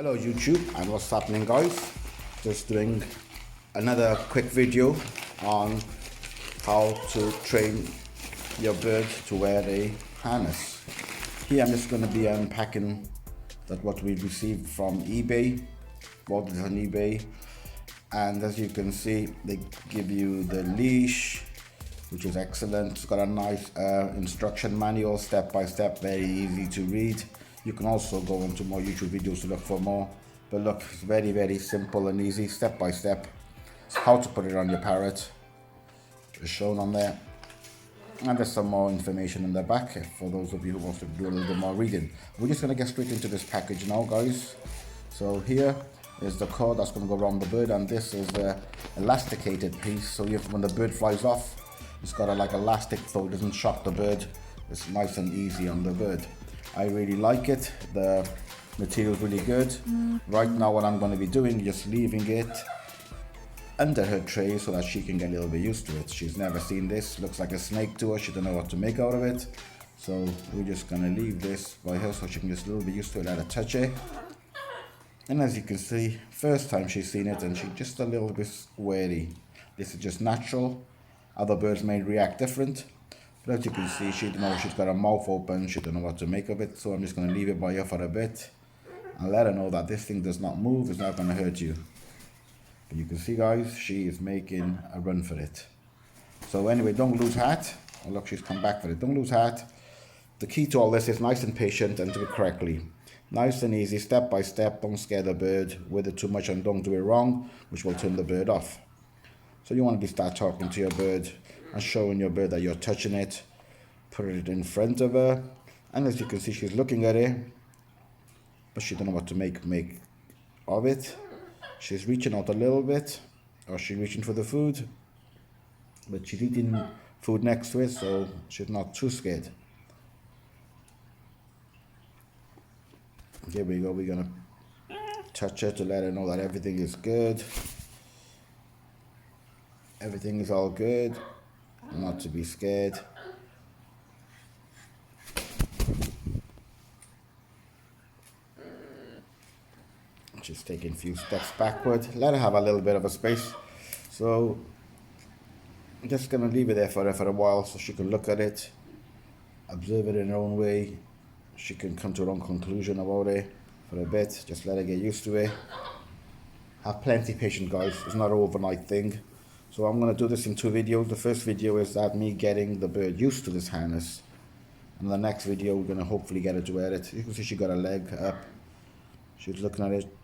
Hello YouTube, and what's happening guys? Just doing another quick video on how to train your bird to wear a harness. Here I'm just going to be unpacking what we received from eBay. Bought it on eBay, and as you can see they give you the leash, which is excellent. It's got a nice instruction manual, step by step, very easy to read. You can also go into more YouTube videos to look for more, but look, it's very simple and easy, step by step. It's how to put it on your parrot is shown on there, and there's some more information in the back for those of you who want to do a little bit more reading. We're just going to get straight into this package now guys. So here is the cord that's going to go around the bird, and this is the elasticated piece, so when the bird flies off, it's got a like elastic so it doesn't shock the bird. It's nice and easy on the bird. I really like it. The material is really good. Right now what I'm going to be doing is just leaving it under her tray so that she can get a little bit used to it. She's never seen this. Looks like a snake to her. She don't know what to make out of it. So we're just going to leave this by her so she can just a little bit used to it, let her touch it. And as you can see, first time she's seen it and she's just a little bit wary. This is just natural. Other birds may react different. But as you can see, she don't know, she's got her mouth open, she don't know what to make of it, so I'm just going to leave it by her for a bit and let her know that this thing does not move, it's not going to hurt you. But you can see guys, she is making a run for it. So anyway, don't lose heart. Oh look, she's come back for it. Don't lose heart. The key to all this is nice and patient and do it correctly. Nice and easy, step by step. Don't scare the bird with it too much and don't do it wrong, which will turn the bird off. So you want to start talking to your bird and showing your bird that you're touching it. Put it in front of her, and as you can see she's looking at it, but she don't know what to make of it. She's reaching out a little bit, or she's reaching for the food, but she's eating food next to it, so she's not too scared. Here we go, we're gonna touch her to let her know that everything is good. Everything is all good, not to be scared. She's taking a few steps backward. Let her have a little bit of a space. So I'm just going to leave it there for her for a while so she can look at it, observe it in her own way. She can come to her own conclusion about it for a bit. Just let her get used to it. Have plenty of patience guys, it's not an overnight thing. So I'm going to do this in two videos. The first video is that me getting the bird used to this harness, and the next video we're going to hopefully get her to wear it. You can see she got her leg up, she's looking at it.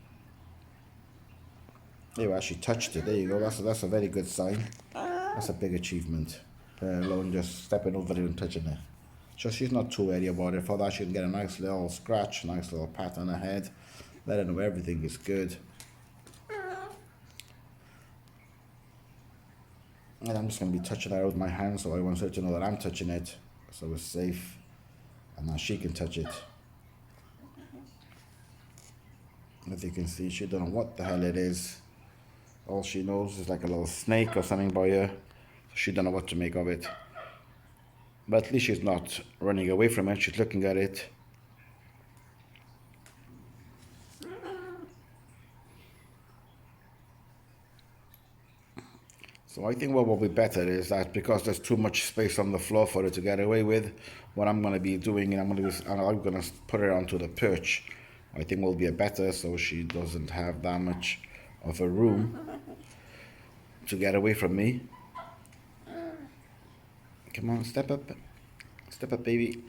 There you are, she touched it. There you go, that's a very good sign. That's a big achievement, alone just stepping over it and touching it. So she's not too wary about it. For that she can get a nice little scratch, nice little pat on her head, let her know everything is good. And I'm just going to be touching her with my hand, so I want her to know that I'm touching it, so it's safe, and now she can touch it. As you can see, she don't know what the hell it is. All she knows is like a little snake or something by her. She don't know what to make of it. But at least she's not running away from it, she's looking at it. So I think what will be better is that because there's too much space on the floor for her to get away with, what I'm going to be doing, I'm going to put her onto the perch. I think will be better, so she doesn't have that much of a room to get away from me. Come on, step up baby,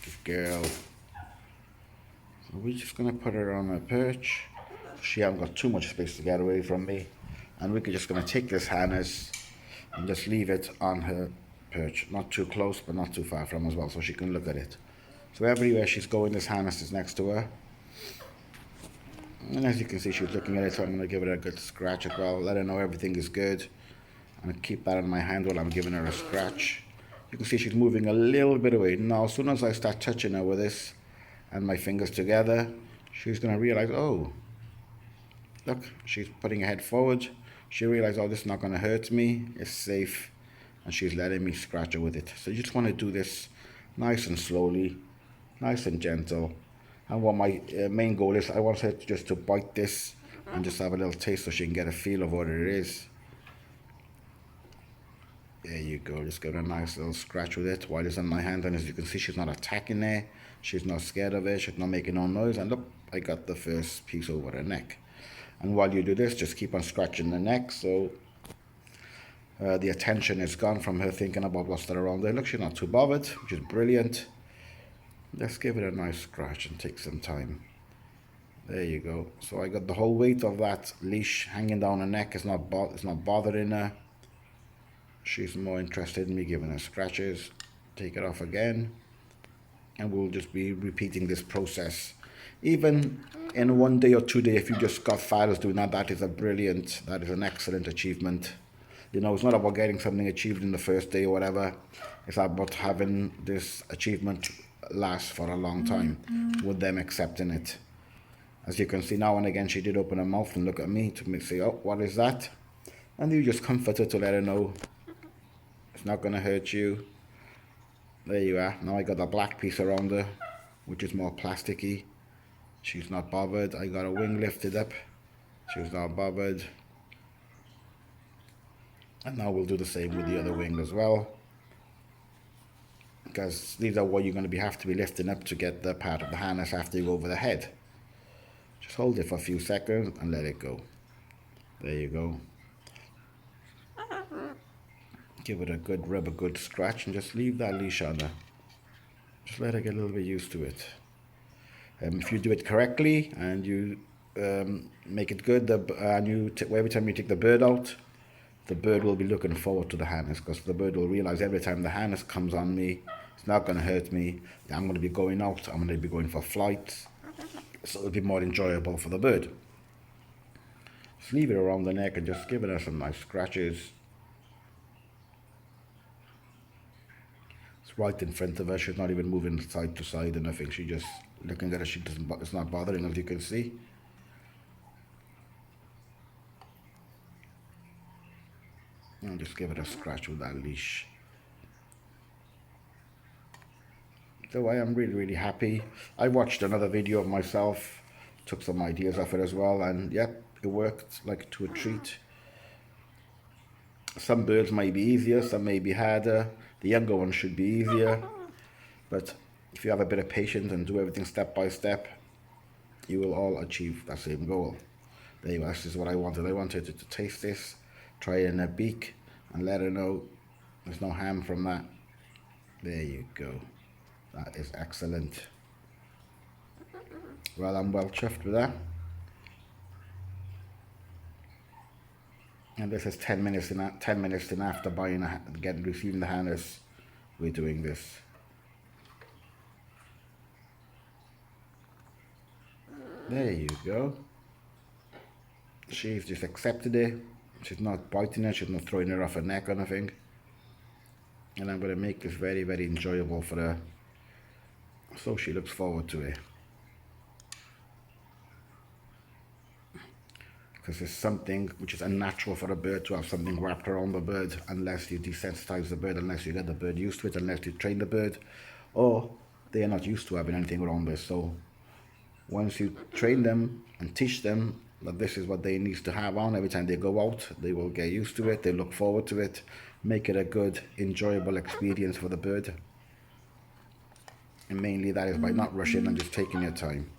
good girl. So we're just going to put her on a perch. She hasn't got too much space to get away from me. And we're just going to take this harness and just leave it on her perch. Not too close, but not too far from as well, so she can look at it. So everywhere she's going, this harness is next to her. And as you can see, she's looking at it, so I'm going to give her a good scratch as well. Let her know everything is good. And keep that in my hand while I'm giving her a scratch. You can see she's moving a little bit away. Now, as soon as I start touching her with this and my fingers together, she's going to realize, oh, look, she's putting her head forward. She realized, oh, this is not going to hurt me, it's safe, and she's letting me scratch her with it. So you just want to do this nice and slowly, nice and gentle, And what my main goal is, I want her to just to bite this and just have a little taste so she can get a feel of what it is. There you go, just give her a nice little scratch with it while it's in my hand, and as you can see, she's not attacking there, she's not scared of it, she's not making no noise, and look, I got the first piece over her neck. And while you do this, just keep on scratching the neck so the attention is gone from her thinking about what's there around there. Look, she's not too bothered, which is brilliant. Let's give it a nice scratch and take some time. There you go. So I got the whole weight of that leash hanging down her neck. It's not bothering her. She's more interested in me giving her scratches. Take it off again. And we'll just be repeating this process. Even in 1 day or 2 days, if you just got files doing that, that is an excellent achievement. You know, it's not about getting something achieved in the first day or whatever. It's about having this achievement last for a long time with them accepting it. As you can see, now and again, she did open her mouth and look at me to say, oh, what is that? And you just comfort her to let her know it's not going to hurt you. There you are. Now I got a black piece around her, which is more plasticky. She's not bothered. I got her wing lifted up. She's not bothered. And now we'll do the same with the other wing as well, because these are what you're going to have to be lifting up to get the part of the harness after you go over the head. Just hold it for a few seconds and let it go. There you go. Give it a good rub, a good scratch, and just leave that leash on her. Just let her get a little bit used to it. If you do it correctly and you make it good, and every time you take the bird out, the bird will be looking forward to the harness, because the bird will realize every time the harness comes on me, it's not going to hurt me. I'm going to be going out, I'm going to be going for flights, so it'll be more enjoyable for the bird. Just leave it around the neck and just give it some nice scratches. It's right in front of her, she's not even moving side to side or nothing, she's just looking at her, it's not bothering, as you can see. And just give it a scratch with that leash. So I am really happy. I watched another video of myself, took some ideas off it as well, and yep, it worked like to a treat. Some birds may be easier, some may be harder. The younger ones should be easier, but if you have a bit of patience and do everything step by step, you will all achieve that same goal. There you go, this is what I wanted. I wanted her to taste this, try it in her beak, and let her know there's no harm from that. There you go. That is excellent. Well, I'm well chuffed with that. And this is 10 minutes in after receiving the harness, we're doing this. There you go. She's just accepted it. She's not biting it, she's not throwing her off her neck or anything. And I'm going to make this very enjoyable for her, so she looks forward to it. Because it's something which is unnatural for a bird to have something wrapped around the bird, unless you desensitize the bird, unless you get the bird used to it, unless you train the bird, or they are not used to having anything around this. So once you train them and teach them that this is what they need to have on every time they go out, they will get used to it, they look forward to it, make it a good, enjoyable experience for the bird. And mainly that is by not rushing and just taking your time.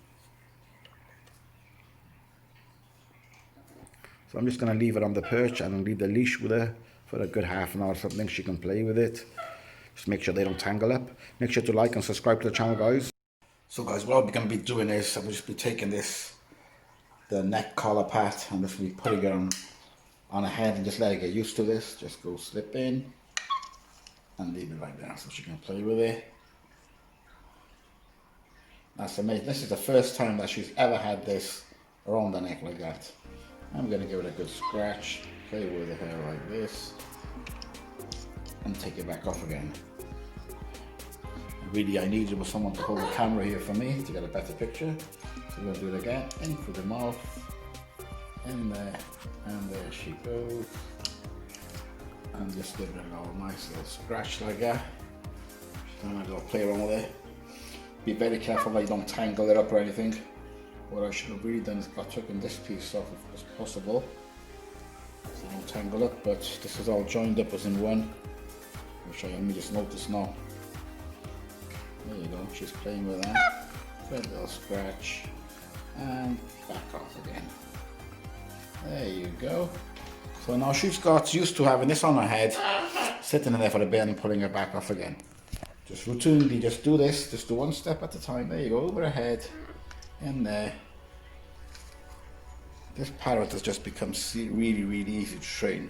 So I'm just going to leave it on the perch and leave the leash with her for a good half an hour or something. She can play with it. Just make sure they don't tangle up. Make sure to like and subscribe to the channel, guys. So guys, what I'm going to be doing is I'm just be taking the neck collar part, and just be putting it on her head and just let her get used to this. Just go slip in and leave it like that so she can play with it. That's amazing. This is the first time that she's ever had this around the neck like that. I'm going to give it a good scratch, play with the hair like this, and take it back off again. Really, I needed was someone to hold the camera here for me to get a better picture. So we'll do it again, in through the mouth, in there, and there she goes. And just give it a little nice little scratch like that. Just gonna go play around with it. be very careful that you don't tangle it up or anything. What I should have really done is got taken this piece off if it was possible, so I don't tangle it, but this is all joined up as in one, which I only just noticed now. There you go, she's playing with that. Good little scratch, and back off again. There you go. So now she's got used to having this on her head, sitting in there for a bit and pulling her back off again. Just routinely, just do this, just do one step at a time. There you go, over her head, in there. This parrot has just become really, really easy to train.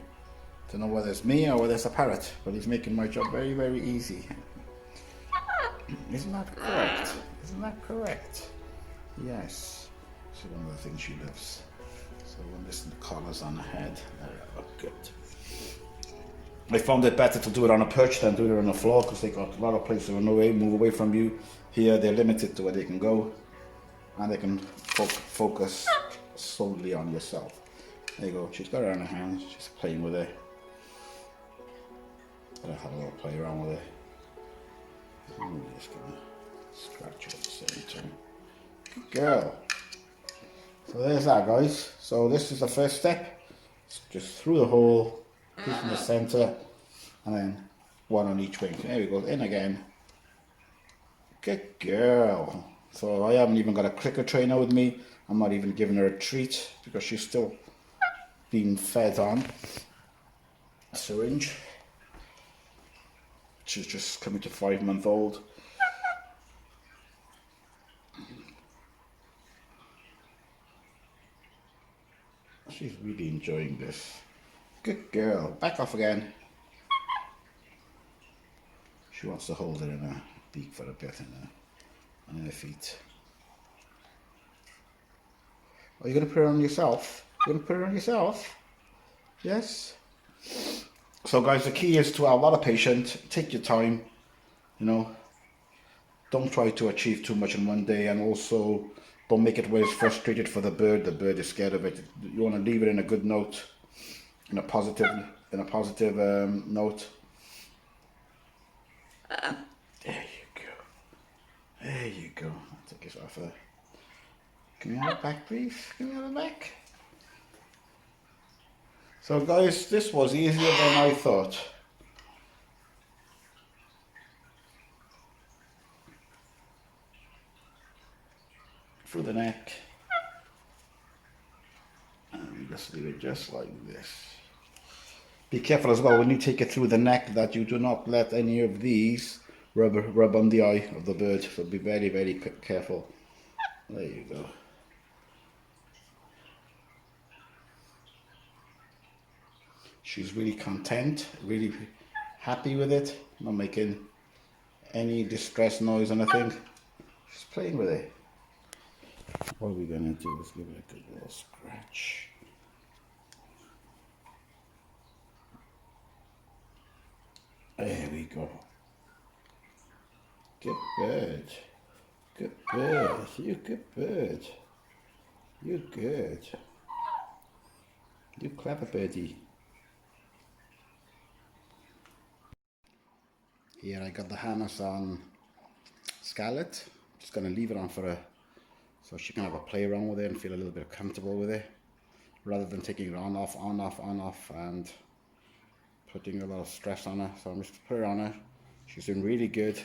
Don't know whether it's me or whether it's a parrot, but he's making my job very, very easy. Isn't that correct? Isn't that correct? Yes. So one of the things she loves. So when this collar's on the head, there we go, good. I found it better to do it on a perch than do it on the floor because they got a lot of places to move away from you. Here they're limited to where they can go, and they can focus solely on yourself. There you go, she's got her on her hand, she's playing with it. I'll have a little play around with it. I'm just gonna scratch it at the same time. Good girl. So there's that, guys. So this is the first step. Just through the hole, piece in the center, and then one on each wing. There we go, in again. Good girl. So I haven't even got a clicker trainer with me. I'm not even giving her a treat because she's still being fed on a syringe. She's just coming to 5-month-old. She's really enjoying this. Good girl. Back off again. She wants to hold it in her beak for a bit and in her feet. Are you going to put it on yourself? You're going to put it on yourself? Yes? So guys, the key is to have a lot of patience. Take your time. You know, don't try to achieve too much in one day, and also don't make it where it's frustrated for the bird. The bird is scared of it. You want to leave it in a good note, in a positive note. There you go. There you go. I'll take this off there. Can you have it back, please? Can you have it back? So guys, this was easier than I thought. Through the neck. And just leave it just like this. Be careful as well when you take it through the neck that you do not let any of these rub on the eye of the bird. So be very, very careful. There you go. She's really content, really happy with it, not making any distress noise or anything. She's playing with it. What we're going to do is give it a good little scratch. There we go. Good bird. Good bird. You good bird. You good. You clever birdie. Here I got the harness on Scarlet. Just going to leave it on for her so she can have a play around with it and feel a little bit comfortable with it, rather than taking it on off, and putting a lot of stress on her. So I'm just put her on her. She's doing really good.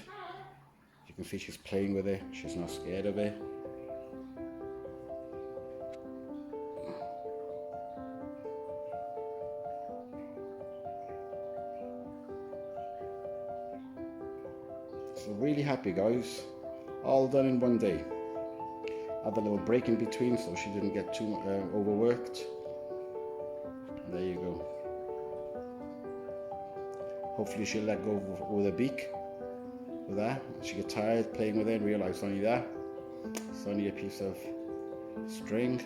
You can see she's playing with it. She's not scared of it. So really happy, guys. All done in one day. Had a little break in between so she didn't get too overworked. There you go. Hopefully she'll let go with her beak. With that, she get tired playing with it and realize it's only that. It's only a piece of string.